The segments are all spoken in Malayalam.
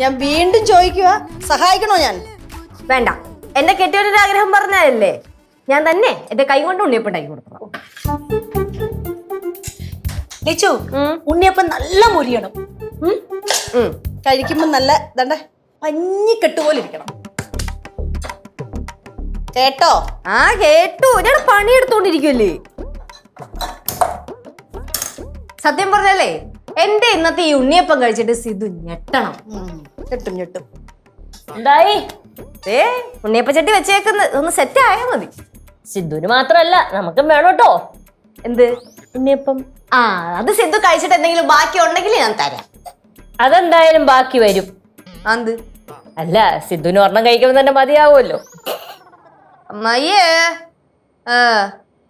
ഞാൻ വീണ്ടും ചോദിക്കുക, സഹായിക്കണോ ഞാൻ? വേണ്ട, എന്റെ കെട്ടിയൊരു ആഗ്രഹം പറഞ്ഞല്ലേ, ഞാൻ തന്നെ എന്റെ കൈ കൊണ്ട് ഉണ്ണിയപ്പം ഉണ്ടാക്കി കൊടുക്കണം. ലച്ചു, ഉണ്ണിയപ്പം നല്ല മുരിയണം. കഴിക്കുമ്പോ നല്ല ദണ്ട പഞ്ഞിക്കെട്ട് പോലെ ഇരിക്കണം. കേട്ടോ? ആ കേട്ടു. ഞാൻ പണിയെടുത്തോണ്ടിരിക്കുമല്ലേ. സത്യം പറഞ്ഞല്ലേ, എന്റെ ഇന്നത്തെ ഈ ഉണ്ണിയപ്പം കഴിച്ചിട്ട് സിധു ഞെട്ടണം. ഞെട്ടും ഞെട്ടും. എന്തായി? ഉണ്ണിയപ്പ ചട്ടി വെച്ചേക്കുന്നത് ഒന്ന് സെറ്റ് ആയാ മതി. സിദ്ധുവിന് മാത്രല്ല നമുക്കും വേണം കേട്ടോ. എന്ത് ഉണ്ണിയപ്പം? ആ, അത് സിധു കഴിച്ചിട്ട് എന്തെങ്കിലും ബാക്കി ഉണ്ടെങ്കിൽ ഞാൻ തരാം. അതെന്തായാലും ബാക്കി വരും. എന്ത്? അല്ല, സിദ്ധുവിന് ഒരെണ്ണം കഴിക്കുമ്പോൾ തന്നെ മതിയാവുമല്ലോ. അമ്മായിയേ,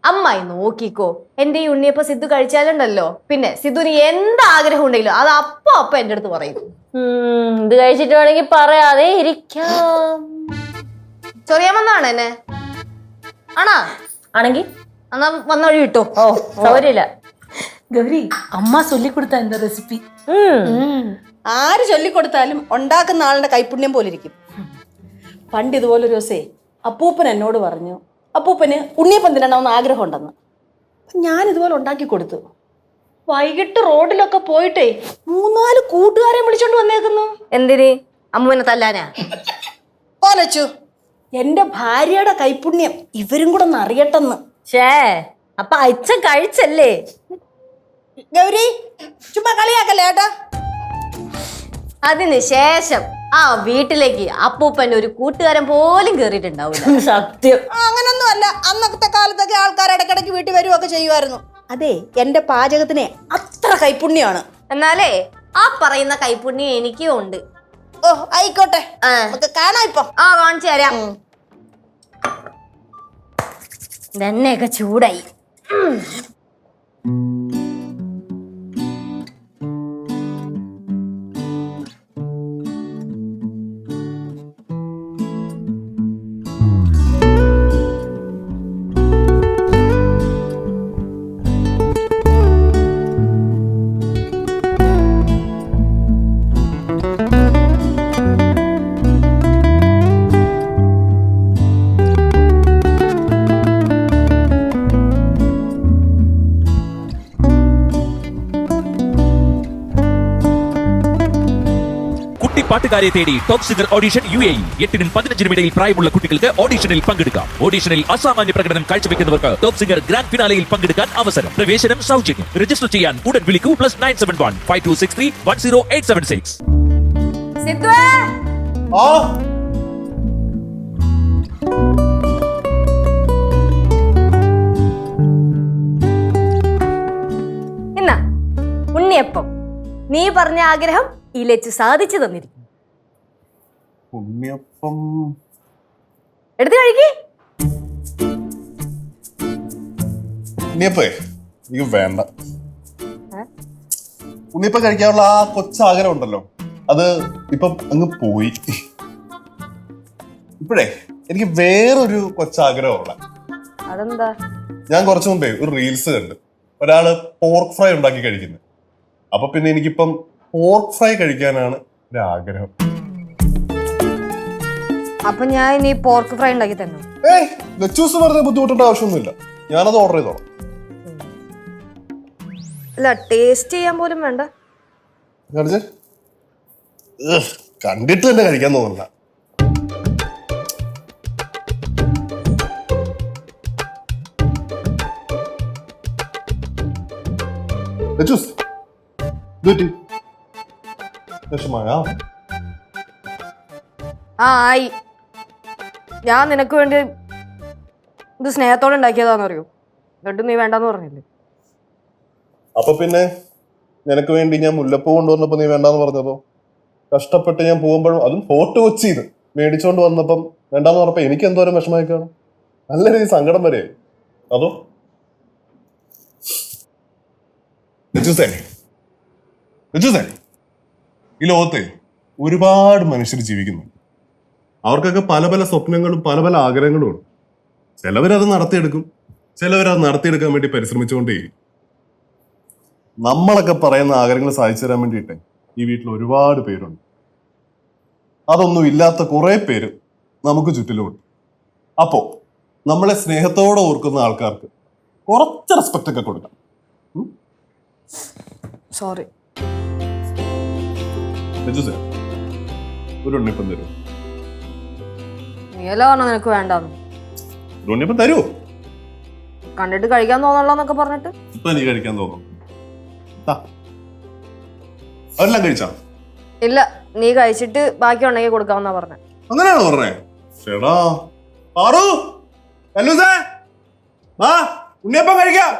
അമ്മായി നോക്കിക്കോ, എന്റെ ഈ ഉണ്ണിയപ്പ സിദ്ധു കഴിച്ചാലുണ്ടല്ലോ, പിന്നെ സിദ്ധുവിന് എന്താഗ്രഹം ഉണ്ടെങ്കിലും അത് അപ്പൊ എന്റെ അടുത്ത് പറയും. ഇത് കഴിച്ചിട്ട് വേണമെങ്കിൽ പറയാതെ ഇരിക്കാം. ചൊറിയാമെന്നാണ് എന്നെ? ആണാ? ആണെങ്കിൽ എന്നാ വന്ന വഴി കിട്ടോ. ഓ, സൗകര്യമില്ല. ഗൗരി, അമ്മ ചൊല്ലിക്കൊടുത്ത എന്താ റെസിപ്പി? ആര് ചൊല്ലിക്കൊടുത്താലും ഉണ്ടാക്കുന്ന ആളുടെ കൈപ്പുണ്യം പോലെ ഇരിക്കും. പണ്ട് ഇതുപോലെ ഒരു ദിവസേ അപ്പൂപ്പൻ എന്നോട് പറഞ്ഞു, അപ്പൂപ്പന് ഉണ്ണിയപ്പം തിന്നണമെന്ന് ആഗ്രഹം ഉണ്ടെന്ന്. ഞാൻ ഇതുപോലെ ഉണ്ടാക്കി കൊടുത്തു. വൈകിട്ട് റോഡിലൊക്കെ പോയിട്ടേ 3-4 കൂട്ടുകാരെ വിളിച്ചോണ്ട് വന്നേക്കുന്നു. എന്തിന്? അമ്മുവിനെ തല്ലാനാ? പോലച്ചു, എന്റെ ഭാര്യയുടെ കൈപ്പുണ്യം ഇവരും കൂടെ ഒന്ന് അറിയട്ടെന്ന്. ഷേ, അപ്പൊ അച്ഛൻ കഴിച്ചല്ലേ? ഗൗരി, ചുമ്മാ കളിയാക്കല്ലേ ഏട്ടാ. അതിന് ശേഷം ആ വീട്ടിലേക്ക് അപ്പൂപ്പൻ ഒരു കൂട്ടുകാരൻ പോലും കേറിയിട്ടുണ്ടാവില്ല. സത്യം. അങ്ങനൊന്നും അല്ല, അന്നത്തെ കാലത്തൊക്കെ ആൾക്കാർ ഇടയ്ക്കിടയ്ക്ക് വീട്ടിൽ വരുവൊക്കെ ചെയ്യുമായിരുന്നു. അതെ, എന്റെ പാചകത്തിന് അത്ര കൈപ്പുണ്യമാണ്. എന്നാലേ ആ പറയുന്ന കൈപ്പുണ്യം എനിക്കും ഉണ്ട്. ഓ ആയിക്കോട്ടെ, നമുക്ക് കാണാം ഇപ്പൊ. ആ, കാണിച്ചു തരാം. എണ്ണയൊക്കെ ചൂടായി. പാട്ടുകാരെ തേടി ടോപ്പ് സിംഗർ ഓഡിഷൻ UAE 8-നും 15-നും ഇടയിൽ പ്രായമുള്ള കുട്ടികൾക്ക് ഓഡിഷനിൽ പങ്കെടുക്കാം. ഓഡിഷനിൽ അസാമാന്യ പ്രകടനം കാഴ്ചവെക്കുന്നവർക്ക് ടോപ്പ് സിംഗർ ഗ്രാൻഡ് ഫിനാലയിൽ പങ്കെടുക്കാൻ അവസരം. പ്രവേശനം സൗജന്യം. രജിസ്റ്റർ ചെയ്യാൻ ഉടൻ വിളിക്കൂ. +971 5263 10876. എന്നാ ഉണ്ണിയപ്പം നീ പറഞ്ഞ ആഗ്രഹം ഈ ലച്ചു സാധിച്ചു തന്നിരിക്കും. ഉണ്ണിയപ്പം എടുത്ത് കഴിക്കേ. ഉണ്ണിയപ്പേ എനിക്ക് വേണ്ട. ഉണ്ണിയപ്പം കഴിക്കാനുള്ള ആ കൊച്ചാഗ്രഹം ഉണ്ടല്ലോ, അത് ഇപ്പം അങ്ങ് പോയി. ഇപ്പോഴേ എനിക്ക് വേറൊരു കൊച്ചാഗ്രഹമുള്ള. അതെന്താ? ഞാൻ കുറച്ചു മുമ്പേ ഒരു റീൽസ് കണ്ട് ഒരാള് പോർക്ക് ഫ്രൈ ഉണ്ടാക്കി കഴിക്കുന്നത്. അപ്പൊ പിന്നെ എനിക്കിപ്പം പോർക്ക് ഫ്രൈ കഴിക്കാനാണ് ഒരു ആഗ്രഹം. അപ്പൊ ഞാൻ ഇനി പോർക്ക് ഫ്രൈ ഉണ്ടാക്കി തന്നെ. ലച്ചൂസ് വെറുതെ ബുദ്ധിമുട്ടേണ്ട ആവശ്യമൊന്നുമില്ല, ഞാനത് ഓർഡർ ചെയ്തോളാം. അല്ല, ടേസ്റ്റ് ചെയ്യാൻ പോലും വേണ്ട. കണ്ടിട്ട് തന്നെ കഴിക്കാൻ തോന്നില്ല. ലച്ചൂസ് ആ ആയി. ഞാൻ നിനക്ക് വേണ്ടി ഇത് സ്നേഹത്തോടെ ഉണ്ടാക്കിയതാന്ന് അറിയൂ. എന്നിട്ട് നീ വേണ്ടെന്ന് പറഞ്ഞില്ലേ? അപ്പൊ പിന്നെ നിനക്ക് വേണ്ടി ഞാൻ മുല്ലപ്പൂ കൊണ്ടുവന്നപ്പോ നീ വേണ്ടാന്ന് പറഞ്ഞതോ? കഷ്ടപ്പെട്ട് ഞാൻ പോകുമ്പോഴും അതും ഫോട്ടോ കൊച്ചിന്ന് മേടിച്ചോണ്ട് വന്നപ്പം വേണ്ടാന്ന് പറഞ്ഞപ്പോ എനിക്ക് എന്തോരം വിഷമായി കാണും. നല്ല രീതി സങ്കടം വരെ. അതോ ഈ ലോകത്തെ ഒരുപാട് മനുഷ്യർ ജീവിക്കുന്നു. അവർക്കൊക്കെ പല പല സ്വപ്നങ്ങളും പല പല ആഗ്രഹങ്ങളും ഉണ്ട്. ചിലവരത് നടത്തിയെടുക്കും, ചിലവരത് നടത്തിയെടുക്കാൻ വേണ്ടി പരിശ്രമിച്ചുകൊണ്ടേയിരിക്കും. നമ്മളൊക്കെ പറയുന്ന ആഗ്രഹങ്ങൾ സാധിച്ചു തരാൻ വേണ്ടിയിട്ട് ഈ വീട്ടിൽ ഒരുപാട് പേരുണ്ട്. അതൊന്നും ഇല്ലാത്ത കുറെ പേര് നമുക്ക് ചുറ്റിലുമുണ്ട്. അപ്പോ നമ്മളെ സ്നേഹത്തോടെ ഓർക്കുന്ന ആൾക്കാർക്ക് കുറച്ച് റെസ്പെക്റ്റ് ഒക്കെ കൊടുക്കാം. സോറി. ഒരു ഉണ്ണിപ്പം തരൂ. നീയല്ലോ പറഞ്ഞ നിനക്ക് വേണ്ടെന്ന്. ഒരു ഉണ്ണിപ്പം തരൂ. കണ്ടിട്ട് കഴിക്കാൻ തോന്നണല്ലോന്നൊക്കെ പറഞ്ഞിട്ട് ഇപ്പൊ നീ കഴിക്കാൻ തോന്നും. അതെല്ലാം കഴിച്ചാ? ഇല്ല, നീ കഴിച്ചിട്ട് ബാക്കി ഉണ്ടെങ്കിൽ കൊടുക്കാമെന്നാ പറഞ്ഞ. അങ്ങനെയാണോ പറഞ്ഞേ? ചേടാ പാറു, കല്ലൂസേ, വാ ഉണ്ണിയപ്പം കഴിക്കാം.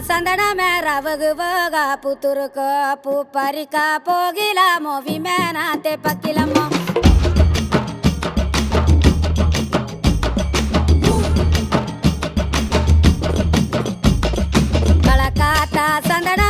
ಸಂದನಮೆ ರವಗುವಾಗ ಪುತುರುಕ ಪೂ ಪರಿಕ ಪೋಗಿಲ ಮೋವಿ ಮೇನಾತೆ ಪಕ್ಕಿಲಮ್ಮ ಬಳಕಾತ ಸಂದನ